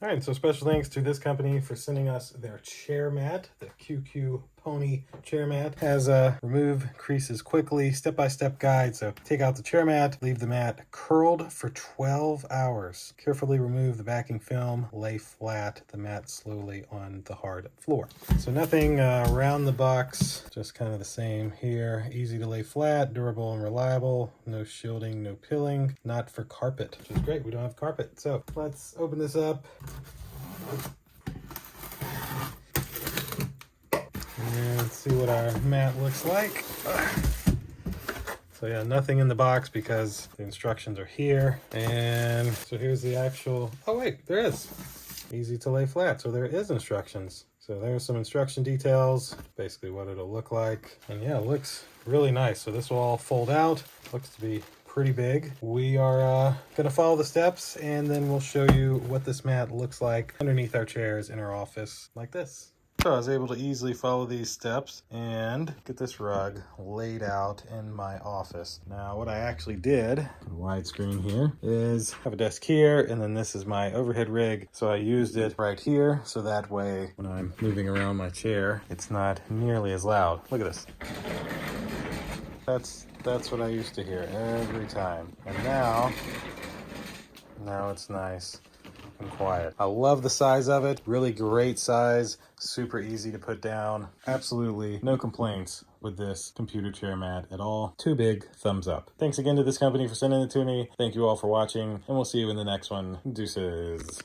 All right, so special thanks to this company for sending us their chair mat. The QQPony chair mat has a remove creases quickly, step-by-step guide. So take out the chair mat, leave the mat curled for 12 hours. Carefully remove the backing film, lay flat the mat slowly on the hard floor. So nothing around the box, just kind of the same here. Easy to lay flat, durable and reliable. No shielding, no pilling. Not for carpet, which is great. We don't have carpet. So let's open this up. And see what our mat looks like. So yeah, nothing in the box because the instructions are here. And so here's the actual, oh wait, there is. Easy to lay flat, so there is instructions. So there's some instruction details, basically what it'll look like. And yeah, it looks really nice. So this will all fold out, looks to be pretty big. We are gonna follow the steps and then we'll show you what this mat looks like underneath our chairs in our office like this. So I was able to easily follow these steps and get this rug laid out in my office. Now what I actually did, widescreen here, is have a desk here and then this is my overhead rig. So I used it right here so that way when I'm moving around my chair, it's not nearly as loud. Look at this. That's what I used to hear every time. And now it's nice and quiet. I love the size of it. Really great size. Super easy to put down. Absolutely no complaints with this computer chair mat at all. Too big, thumbs up. Thanks again to this company for sending it to me. Thank you all for watching, and we'll see you in the next one. Deuces.